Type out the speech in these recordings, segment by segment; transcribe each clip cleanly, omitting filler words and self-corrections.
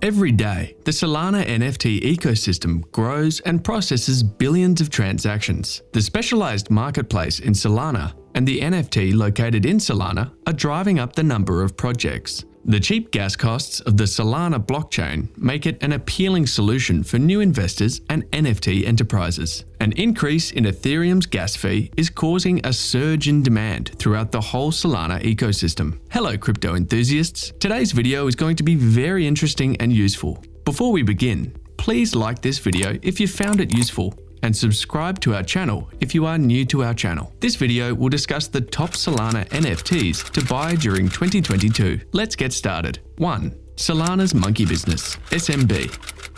Every day, the Solana NFT ecosystem grows and processes billions of transactions. The specialized marketplace in Solana and the NFT located in Solana are driving up the number of projects. The cheap gas costs of the Solana blockchain make it an appealing solution for new investors and NFT enterprises. An increase in Ethereum's gas fee is causing a surge in demand throughout the whole Solana ecosystem. Hello crypto enthusiasts! Today's video is going to be very interesting and useful. Before we begin, please like this video if you found it useful, and subscribe to our channel if you are new to our channel. This video will discuss the top Solana NFTs to buy during 2022. Let's get started. 1. Solana's monkey business, SMB.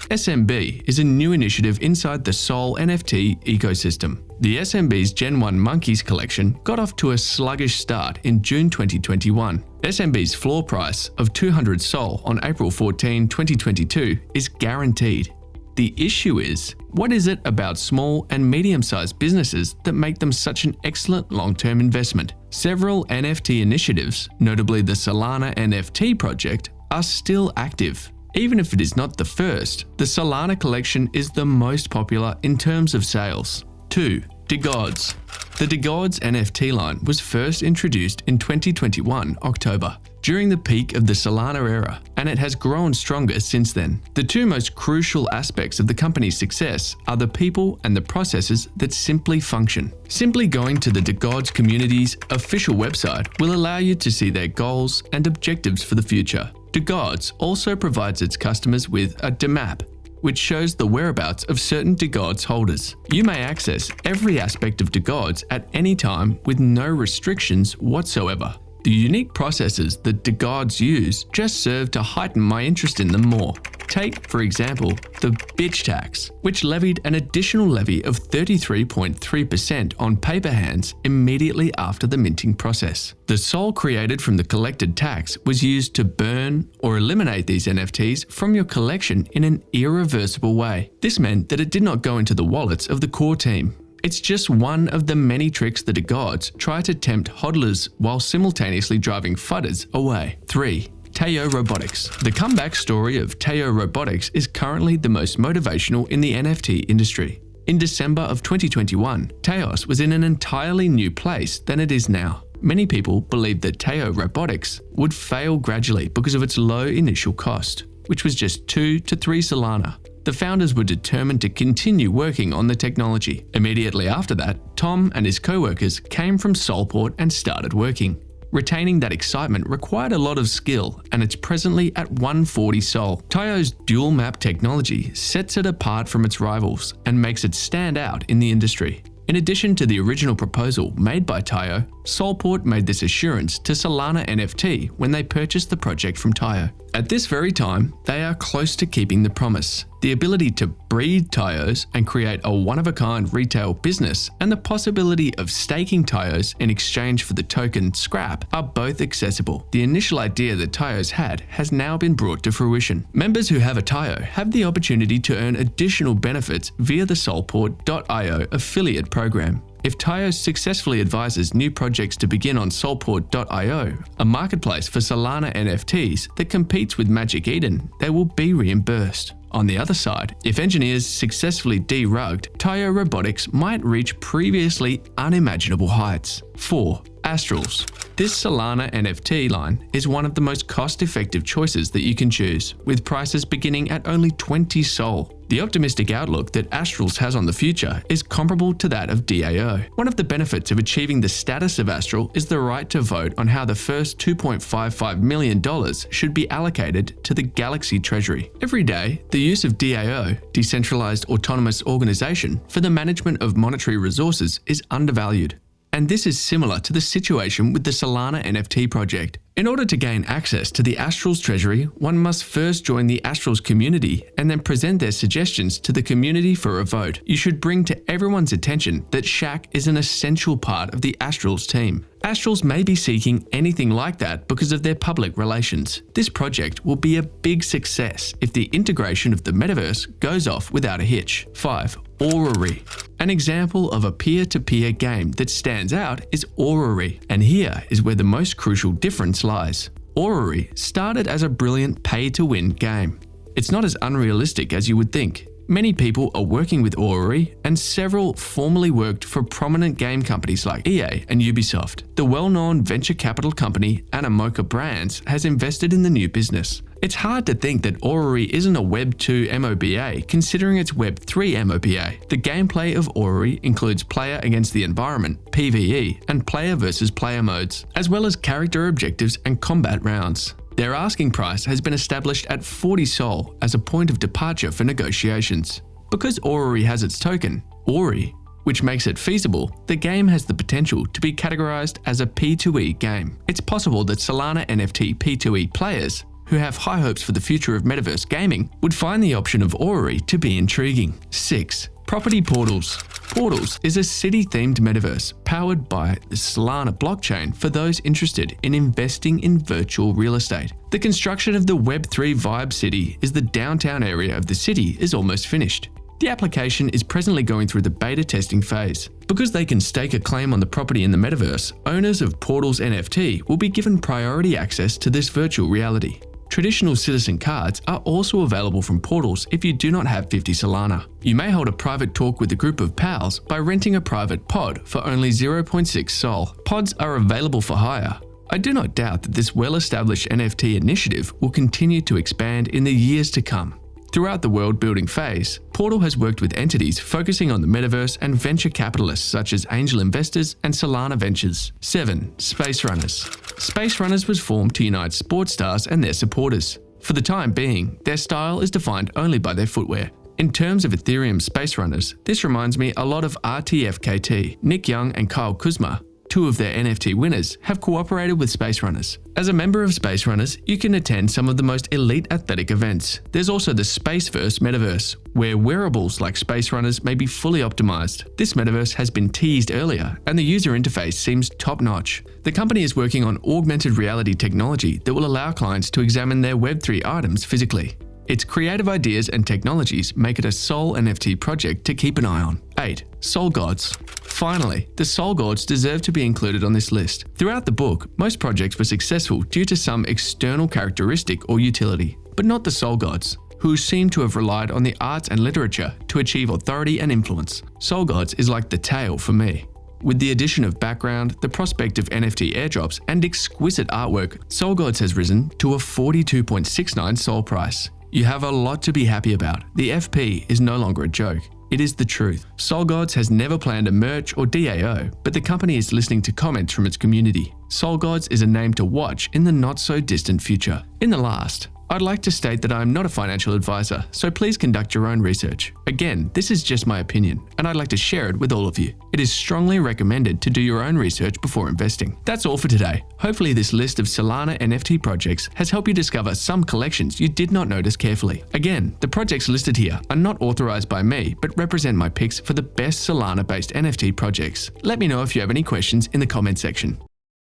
SMB is a new initiative inside the Sol NFT ecosystem. The SMB's Gen 1 Monkeys collection got off to a sluggish start in June 2021. SMB's floor price of 200 Sol on April 14, 2022 is guaranteed. The issue is, what is it about small and medium-sized businesses that make them such an excellent long-term investment? Several NFT initiatives, notably the Solana NFT project, are still active. Even if it is not the first, the Solana collection is the most popular in terms of sales. 2. erodes. The erodes NFT line was first introduced in 2021 October, during the peak of the Solana era, and it has grown stronger since then. The two most crucial aspects of the company's success are the people and the processes that simply function. Simply going to the erodes community's official website will allow you to see their goals and objectives for the future. erodes also provides its customers with a DMAP, which shows the whereabouts of certain erodes holders. You may access every aspect of erodes at any time with no restrictions whatsoever. The unique processes that erodes use just serve to heighten my interest in them more. Take, for example, the bitch tax, which levied an additional levy of 33.3% on paper hands immediately after the minting process. The Sol created from the collected tax was used to burn or eliminate these NFTs from your collection in an irreversible way. This meant that it did not go into the wallets of the core team. It's just one of the many tricks that erodes try to tempt hodlers while simultaneously driving fudders away. 3. Taiyo Robotics. The comeback story of Taiyo Robotics is currently the most motivational in the NFT industry. In December of 2021, Taiyo was in an entirely new place than it is now. Many people believed that Taiyo Robotics would fail gradually because of its low initial cost, which was just 2 to 3 Solana. The founders were determined to continue working on the technology. Immediately after that, Tom and his co-workers came from Solport and started working. Retaining that excitement required a lot of skill, and it's presently at 140 Sol. Taiyo's dual map technology sets it apart from its rivals and makes it stand out in the industry. In addition to the original proposal made by Taiyo, Solport made this assurance to Solana NFT when they purchased the project from Taiyo. At this very time, they are close to keeping the promise. The ability to breed Taiyos and create a one-of-a-kind retail business and the possibility of staking Taiyos in exchange for the token scrap are both accessible. The initial idea that Taiyos had has now been brought to fruition. Members who have a Taiyo have the opportunity to earn additional benefits via the Solport.io affiliate program. If Taiyo successfully advises new projects to begin on Solport.io, a marketplace for Solana NFTs that competes with Magic Eden, they will be reimbursed. On the other side, if engineers successfully derugged, Taiyo Robotics might reach previously unimaginable heights. 4. Astrals. This Solana NFT line is one of the most cost-effective choices that you can choose, with prices beginning at only 20 Sol. The optimistic outlook that Astrals has on the future is comparable to that of DAO. One of the benefits of achieving the status of Astral is the right to vote on how the first $2.55 million should be allocated to the Galaxy Treasury. Every day, the use of DAO, Decentralized Autonomous Organization, for the management of monetary resources is undervalued. And this is similar to the situation with the Solana NFT project. In order to gain access to the Astrals treasury, one must first join the Astrals community and then present their suggestions to the community for a vote. You should bring to everyone's attention that Shaq is an essential part of the Astrals team. Astrals may be seeking anything like that because of their public relations. This project will be a big success if the integration of the metaverse goes off without a hitch. 5. Orrery. An example of a peer-to-peer game that stands out is Orrery, and here is where the most crucial difference lies. Orrery started as a brilliant pay-to-win game. It's not as unrealistic as you would think. Many people are working with Orrery, and several formerly worked for prominent game companies like EA and Ubisoft. The well-known venture capital company Animoca Brands has invested in the new business. It's hard to think that Orrery isn't a Web 2 MOBA considering it's Web 3 MOBA. The gameplay of Orrery includes player against the environment, PvE, and player versus player modes, as well as character objectives and combat rounds. Their asking price has been established at 40 Sol as a point of departure for negotiations. Because Orrery has its token, Ori, which makes it feasible, the game has the potential to be categorized as a P2E game. It's possible that Solana NFT P2E players who have high hopes for the future of metaverse gaming would find the option of Orrery to be intriguing. 6. Property Portals. Portals is a city-themed metaverse powered by the Solana blockchain for those interested in investing in virtual real estate. The construction of the Web3 Vibe City is the downtown area of the city is almost finished. The application is presently going through the beta testing phase. Because they can stake a claim on the property in the metaverse, owners of Portals NFT will be given priority access to this virtual reality. Traditional citizen cards are also available from Portals if you do not have 50 Solana. You may hold a private talk with a group of pals by renting a private pod for only 0.6 Sol. Pods are available for hire. I do not doubt that this well-established NFT initiative will continue to expand in the years to come. Throughout the world-building phase, Portal has worked with entities focusing on the metaverse and venture capitalists such as angel investors and Solana Ventures. 7. Space Runners. Space Runners was formed to unite sports stars and their supporters. For the time being, their style is defined only by their footwear. In terms of Ethereum Space Runners, this reminds me a lot of RTFKT. Nick Young and Kyle Kuzma, two of their NFT winners, have cooperated with Space Runners. As a member of Space Runners, you can attend some of the most elite athletic events. There's also the Spaceverse metaverse, where wearables like Space Runners may be fully optimized. This metaverse has been teased earlier, and the user interface seems top-notch. The company is working on augmented reality technology that will allow clients to examine their Web3 items physically. Its creative ideas and technologies make it a Sol NFT project to keep an eye on. 8. Sol Gods. Finally, the Sol Gods deserve to be included on this list. Throughout the book, most projects were successful due to some external characteristic or utility, but not the Sol Gods, who seem to have relied on the arts and literature to achieve authority and influence. Sol Gods is like the tail for me. With the addition of background, the prospect of NFT airdrops, and exquisite artwork, Sol Gods has risen to a 42.69 Sol price. You have a lot to be happy about. The FP is no longer a joke. It is the truth. Sol Gods has never planned a merch or DAO, but the company is listening to comments from its community. Sol Gods is a name to watch in the not-so-distant future. In the last, I'd like to state that I am not a financial advisor, so please conduct your own research. Again, this is just my opinion, and I'd like to share it with all of you. It is strongly recommended to do your own research before investing. That's all for today. Hopefully this list of Solana NFT projects has helped you discover some collections you did not notice carefully. Again, the projects listed here are not authorized by me, but represent my picks for the best Solana-based NFT projects. Let me know if you have any questions in the comment section.